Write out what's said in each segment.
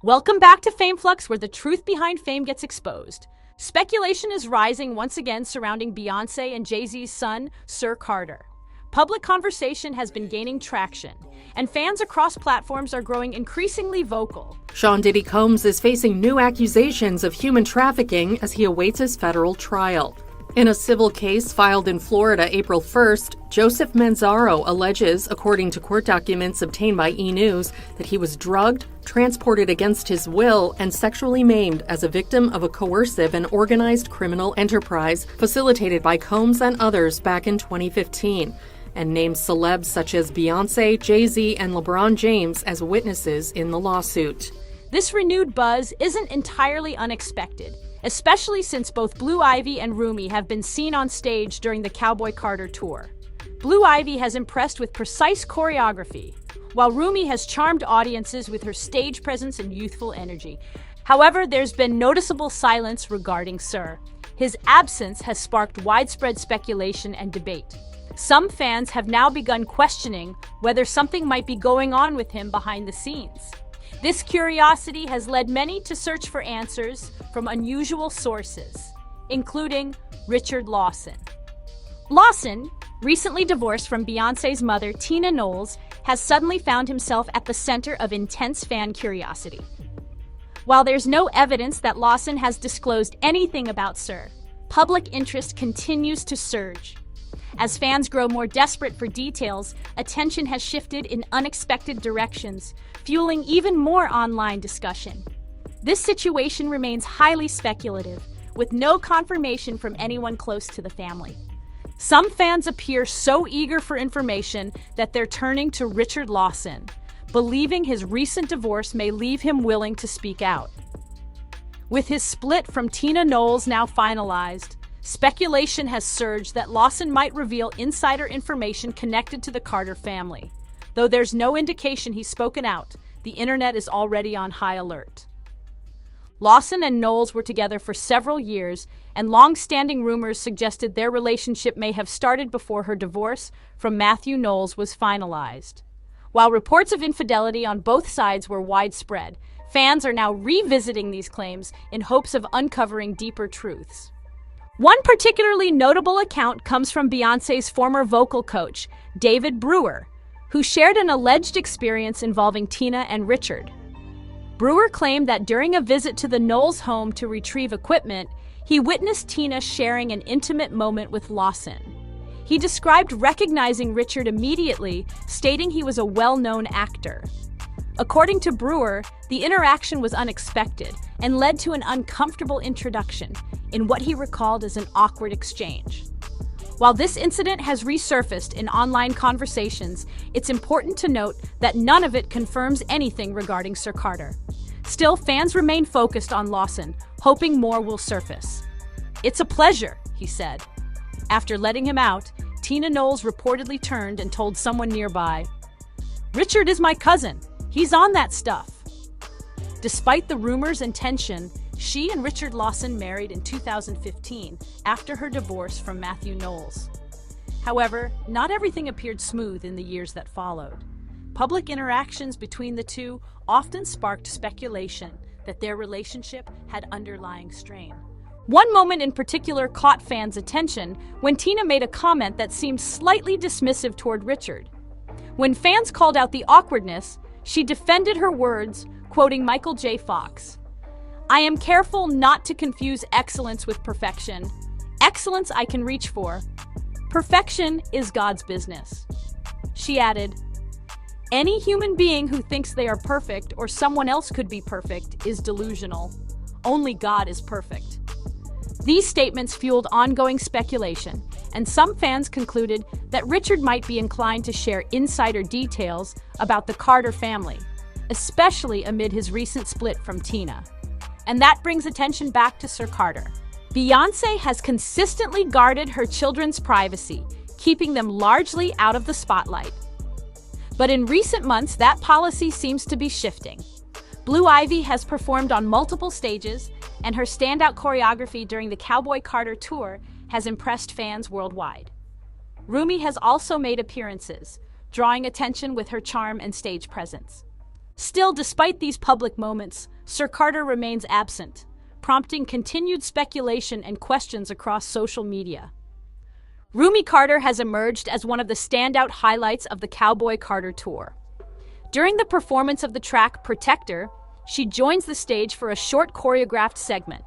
Welcome back to Fame Flux, where the truth behind fame gets exposed. Speculation is rising once again surrounding Beyoncé and Jay-Z's son, Sir Carter. Public conversation has been gaining traction, and fans across platforms are growing increasingly vocal. Sean Diddy Combs is facing new accusations of human trafficking as he awaits his federal trial. In a civil case filed in Florida April 1st, Joseph Manzaro alleges, according to court documents obtained by E! News, that he was drugged, transported against his will, and sexually maimed as a victim of a coercive and organized criminal enterprise facilitated by Combs and others back in 2015, and names celebs such as Beyoncé, Jay-Z, and LeBron James as witnesses in the lawsuit. This renewed buzz isn't entirely unexpected, especially since both Blue Ivy and Rumi have been seen on stage during the Cowboy Carter tour. Blue Ivy has impressed with precise choreography, while Rumi has charmed audiences with her stage presence and youthful energy. However, there's been noticeable silence regarding Sir. His absence has sparked widespread speculation and debate. Some fans have now begun questioning whether something might be going on with him behind the scenes. This curiosity has led many to search for answers from unusual sources, including Richard Lawson. Lawson, recently divorced from Beyoncé's mother, Tina Knowles, has suddenly found himself at the center of intense fan curiosity. While there's no evidence that Lawson has disclosed anything about Sir, public interest continues to surge. As fans grow more desperate for details, attention has shifted in unexpected directions, fueling even more online discussion. This situation remains highly speculative, with no confirmation from anyone close to the family. Some fans appear so eager for information that they're turning to Richard Lawson, believing his recent divorce may leave him willing to speak out. With his split from Tina Knowles now finalized, speculation has surged that Lawson might reveal insider information connected to the Carter family. Though there's no indication he's spoken out, the internet is already on high alert. Lawson and Knowles were together for several years, and long-standing rumors suggested their relationship may have started before her divorce from Matthew Knowles was finalized. While reports of infidelity on both sides were widespread, fans are now revisiting these claims in hopes of uncovering deeper truths. One particularly notable account comes from Beyoncé's former vocal coach, David Brewer, who shared an alleged experience involving Tina and Richard. Brewer claimed that during a visit to the Knowles home to retrieve equipment, he witnessed Tina sharing an intimate moment with Lawson. He described recognizing Richard immediately, stating he was a well-known actor. According to Brewer, the interaction was unexpected and led to an uncomfortable introduction in what he recalled as an awkward exchange. While this incident has resurfaced in online conversations, it's important to note that none of it confirms anything regarding Sir Carter. Still, fans remain focused on Lawson, hoping more will surface. "It's a pleasure," he said. After letting him out, Tina Knowles reportedly turned and told someone nearby, "Richard is my cousin. He's on that stuff." Despite the rumors and tension, she and Richard Lawson married in 2015 after her divorce from Matthew Knowles. However, not everything appeared smooth in the years that followed. Public interactions between the two often sparked speculation that their relationship had underlying strain. One moment in particular caught fans' attention when Tina made a comment that seemed slightly dismissive toward Richard. When fans called out the awkwardness, she defended her words, quoting Michael J. Fox. "I am careful not to confuse excellence with perfection. Excellence I can reach for. Perfection is God's business." She added, "Any human being who thinks they are perfect or someone else could be perfect is delusional. Only God is perfect." These statements fueled ongoing speculation, and some fans concluded that Richard might be inclined to share insider details about the Carter family, especially amid his recent split from Tina. And that brings attention back to Sir Carter. Beyoncé has consistently guarded her children's privacy, keeping them largely out of the spotlight. But in recent months, that policy seems to be shifting. Blue Ivy has performed on multiple stages, and her standout choreography during the Cowboy Carter tour has impressed fans worldwide. Rumi has also made appearances, drawing attention with her charm and stage presence. Still, despite these public moments, Sir Carter remains absent, prompting continued speculation and questions across social media. Rumi Carter has emerged as one of the standout highlights of the Cowboy Carter tour. During the performance of the track Protector, she joins the stage for a short choreographed segment.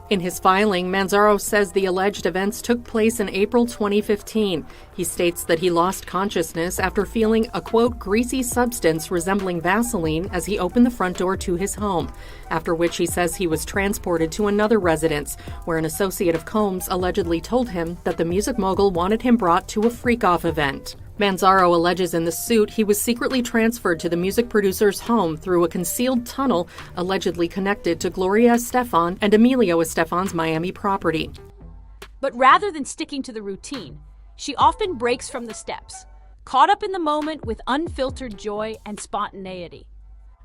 In his filing, Manzaro says the alleged events took place in April 2015. He states that he lost consciousness after feeling a, quote, greasy substance resembling Vaseline as he opened the front door to his home, after which he says he was transported to another residence, where an associate of Combs allegedly told him that the music mogul wanted him brought to a freak-off event. Manzaro alleges in the suit he was secretly transferred to the music producer's home through a concealed tunnel allegedly connected to Gloria Estefan and Emilio Estefan's Miami property. But rather than sticking to the routine, she often breaks from the steps, caught up in the moment with unfiltered joy and spontaneity.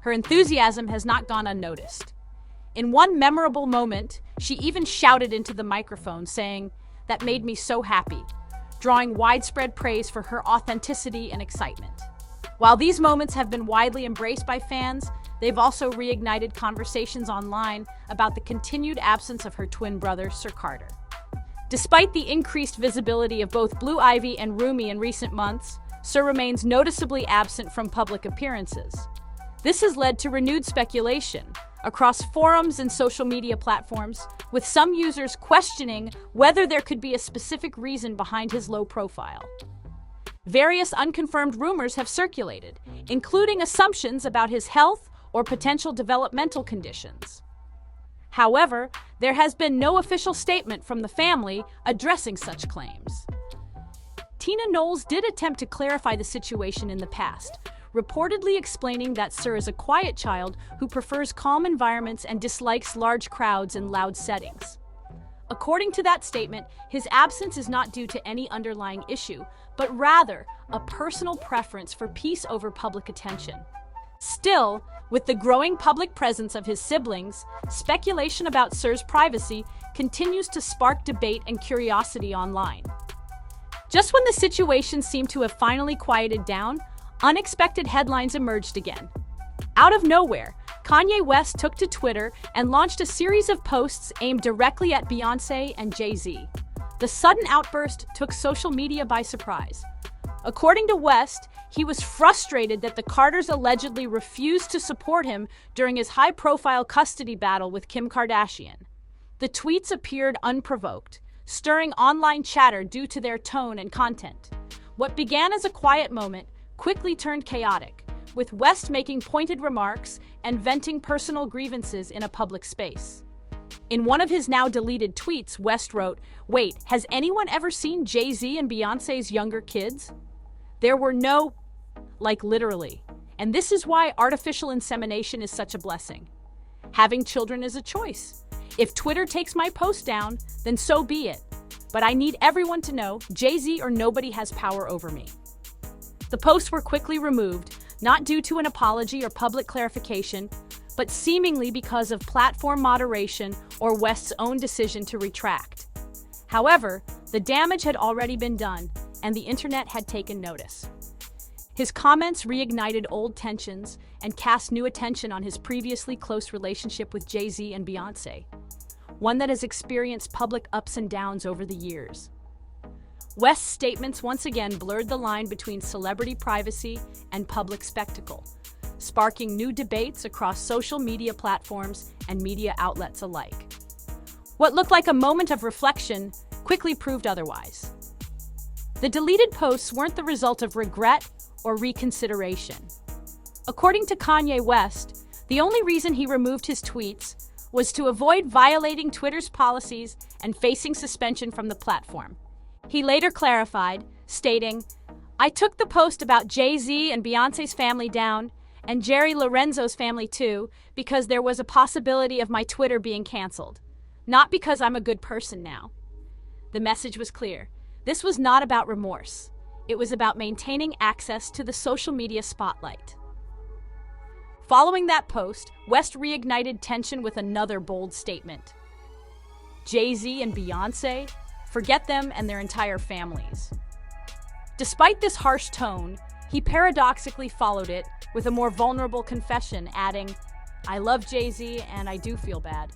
Her enthusiasm has not gone unnoticed. In one memorable moment, she even shouted into the microphone, saying, "That made me so happy," drawing widespread praise for her authenticity and excitement. While these moments have been widely embraced by fans, they've also reignited conversations online about the continued absence of her twin brother, Sir Carter. Despite the increased visibility of both Blue Ivy and Rumi in recent months, Sir remains noticeably absent from public appearances. This has led to renewed speculation across forums and social media platforms, with some users questioning whether there could be a specific reason behind his low profile. Various unconfirmed rumors have circulated, including assumptions about his health or potential developmental conditions. However, there has been no official statement from the family addressing such claims. Tina Knowles did attempt to clarify the situation in the past, reportedly explaining that Sir is a quiet child who prefers calm environments and dislikes large crowds and loud settings. According to that statement, his absence is not due to any underlying issue, but rather a personal preference for peace over public attention. Still, with the growing public presence of his siblings, speculation about Sir's privacy continues to spark debate and curiosity online. Just when the situation seemed to have finally quieted down, unexpected headlines emerged again. Out of nowhere, Kanye West took to Twitter and launched a series of posts aimed directly at Beyoncé and Jay-Z. The sudden outburst took social media by surprise. According to West, he was frustrated that the Carters allegedly refused to support him during his high-profile custody battle with Kim Kardashian. The tweets appeared unprovoked, stirring online chatter due to their tone and content. What began as a quiet moment quickly turned chaotic, with West making pointed remarks and venting personal grievances in a public space. In one of his now deleted tweets, West wrote, "Wait, has anyone ever seen Jay-Z and Beyoncé's younger kids? There were no," like literally. And this is why artificial insemination is such a blessing. Having children is a choice. If Twitter takes my post down, then so be it. But I need everyone to know Jay-Z or nobody has power over me. The posts were quickly removed, not due to an apology or public clarification, but seemingly because of platform moderation or West's own decision to retract. However, the damage had already been done, and the internet had taken notice. His comments reignited old tensions and cast new attention on his previously close relationship with Jay-Z and Beyoncé, one that has experienced public ups and downs over the years. West's statements once again blurred the line between celebrity privacy and public spectacle, sparking new debates across social media platforms and media outlets alike. What looked like a moment of reflection quickly proved otherwise. The deleted posts weren't the result of regret or reconsideration. According to Kanye West, the only reason he removed his tweets was to avoid violating Twitter's policies and facing suspension from the platform. He later clarified, stating, "I took the post about Jay-Z and Beyoncé's family down, and Jerry Lorenzo's family too, because there was a possibility of my Twitter being canceled. Not because I'm a good person now." The message was clear. This was not about remorse. It was about maintaining access to the social media spotlight. Following that post, West reignited tension with another bold statement. Jay-Z and Beyoncé? Forget them and their entire families. Despite this harsh tone, he paradoxically followed it with a more vulnerable confession, adding, "I love Jay-Z and I do feel bad."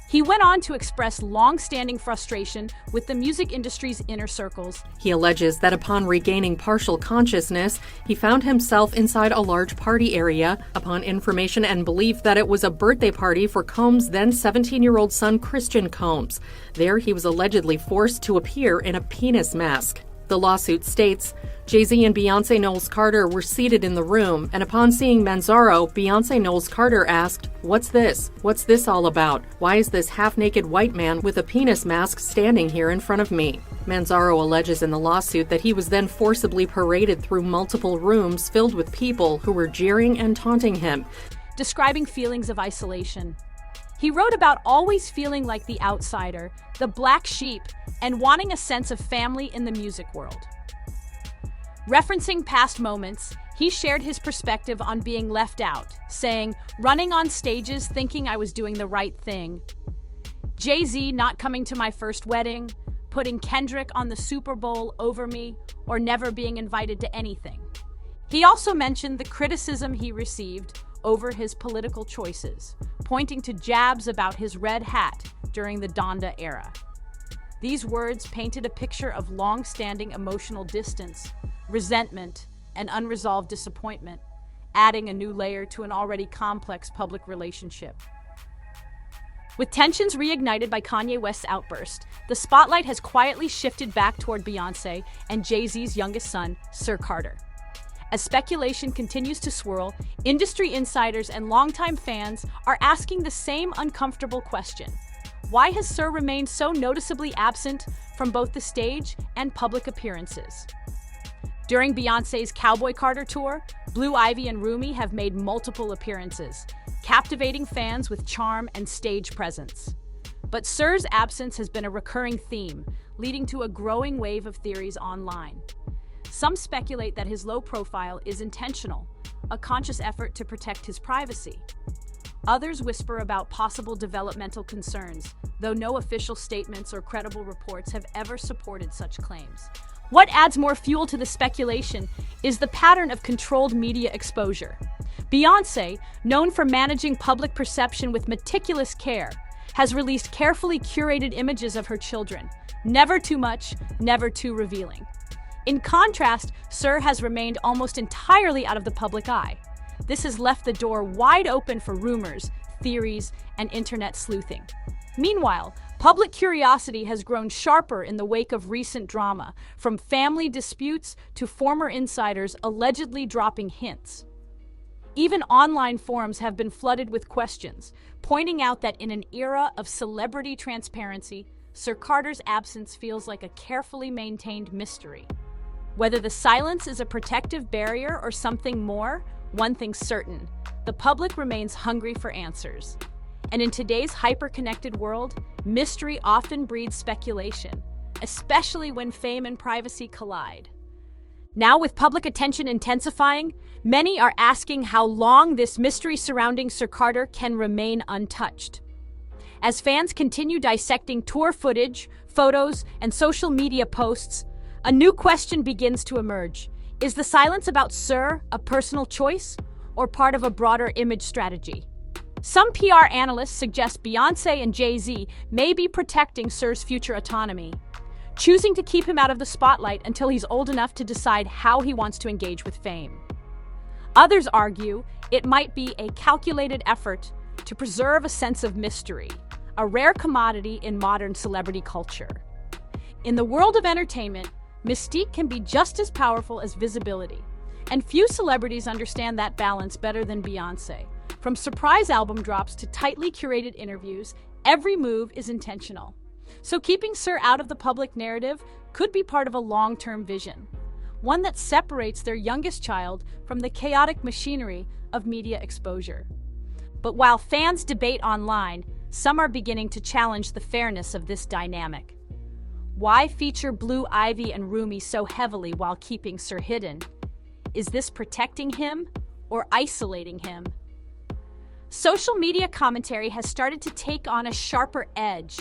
He went on to express long-standing frustration with the music industry's inner circles. He alleges that upon regaining partial consciousness, he found himself inside a large party area upon information and belief that it was a birthday party for Combs' then 17-year-old son, Christian Combs. There, he was allegedly forced to appear in a penis mask. The lawsuit states, Jay-Z and Beyoncé Knowles Carter were seated in the room, and upon seeing Manzaro, Beyoncé Knowles Carter asked, "What's this? What's this all about? Why is this half-naked white man with a penis mask standing here in front of me?" Manzaro alleges in the lawsuit that he was then forcibly paraded through multiple rooms filled with people who were jeering and taunting him. Describing feelings of isolation. He wrote about always feeling like the outsider, the black sheep, and wanting a sense of family in the music world. Referencing past moments, he shared his perspective on being left out, saying, "Running on stages thinking I was doing the right thing. Jay-Z not coming to my first wedding, putting Kendrick on the Super Bowl over me, or never being invited to anything." He also mentioned the criticism he received over his political choices, pointing to jabs about his red hat during the Donda era. These words painted a picture of long-standing emotional distance, resentment, and unresolved disappointment, adding a new layer to an already complex public relationship. With tensions reignited by Kanye West's outburst, the spotlight has quietly shifted back toward Beyoncé and Jay-Z's youngest son, Sir Carter. As speculation continues to swirl, industry insiders and longtime fans are asking the same uncomfortable question. Why has Sir remained so noticeably absent from both the stage and public appearances? During Beyoncé's Cowboy Carter tour, Blue Ivy and Rumi have made multiple appearances, captivating fans with charm and stage presence. But Sir's absence has been a recurring theme, leading to a growing wave of theories online. Some speculate that his low profile is intentional, a conscious effort to protect his privacy. Others whisper about possible developmental concerns, though no official statements or credible reports have ever supported such claims. What adds more fuel to the speculation is the pattern of controlled media exposure. Beyoncé, known for managing public perception with meticulous care, has released carefully curated images of her children, never too much, never too revealing. In contrast, Sir has remained almost entirely out of the public eye. This has left the door wide open for rumors, theories, and internet sleuthing. Meanwhile, public curiosity has grown sharper in the wake of recent drama, from family disputes to former insiders allegedly dropping hints. Even online forums have been flooded with questions, pointing out that in an era of celebrity transparency, Sir Carter's absence feels like a carefully maintained mystery. Whether the silence is a protective barrier or something more, one thing's certain: the public remains hungry for answers. And in today's hyper-connected world, mystery often breeds speculation, especially when fame and privacy collide. Now, with public attention intensifying, many are asking how long this mystery surrounding Sir Carter can remain untouched. As fans continue dissecting tour footage, photos, and social media posts, a new question begins to emerge. Is the silence about Sir a personal choice or part of a broader image strategy? Some PR analysts suggest Beyoncé and Jay-Z may be protecting Sir's future autonomy, choosing to keep him out of the spotlight until he's old enough to decide how he wants to engage with fame. Others argue it might be a calculated effort to preserve a sense of mystery, a rare commodity in modern celebrity culture. In the world of entertainment, mystique can be just as powerful as visibility, and few celebrities understand that balance better than Beyoncé. From surprise album drops to tightly curated interviews, every move is intentional. So keeping Sir out of the public narrative could be part of a long-term vision, one that separates their youngest child from the chaotic machinery of media exposure. But while fans debate online, some are beginning to challenge the fairness of this dynamic. Why feature Blue Ivy and Rumi so heavily while keeping Sir hidden? Is this protecting him or isolating him? Social media commentary has started to take on a sharper edge,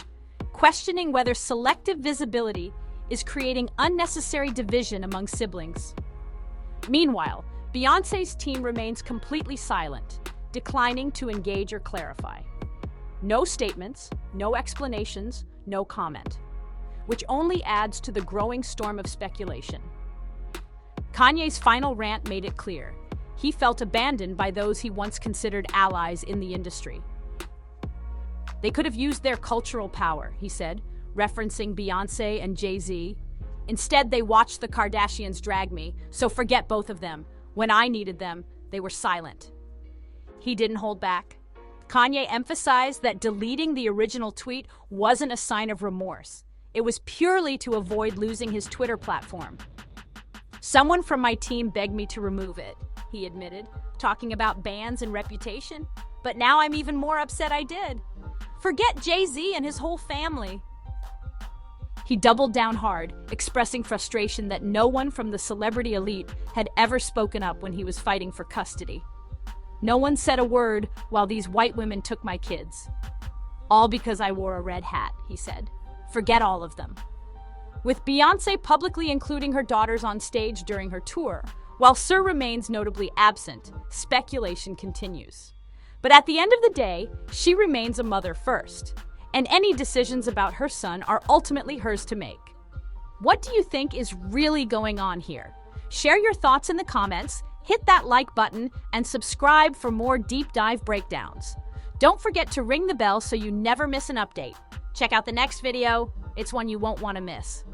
questioning whether selective visibility is creating unnecessary division among siblings. Meanwhile, Beyoncé's team remains completely silent, declining to engage or clarify. No statements, no explanations, no comment, which only adds to the growing storm of speculation. Kanye's final rant made it clear. He felt abandoned by those he once considered allies in the industry. They could have used their cultural power, he said, referencing Beyoncé and Jay-Z. Instead, they watched the Kardashians drag me, so forget both of them. When I needed them, they were silent. He didn't hold back. Kanye emphasized that deleting the original tweet wasn't a sign of remorse. It was purely to avoid losing his Twitter platform. Someone from my team begged me to remove it, he admitted, talking about bans and reputation. But now I'm even more upset I did. Forget Jay-Z and his whole family. He doubled down hard, expressing frustration that no one from the celebrity elite had ever spoken up when he was fighting for custody. No one said a word while these white women took my kids. All because I wore a red hat, he said. Forget all of them. With Beyoncé publicly including her daughters on stage during her tour, while Sir remains notably absent, speculation continues. But at the end of the day, she remains a mother first, and any decisions about her son are ultimately hers to make. What do you think is really going on here? Share your thoughts in the comments, hit that like button, and subscribe for more deep dive breakdowns. Don't forget to ring the bell so you never miss an update. Check out the next video. It's one you won't want to miss.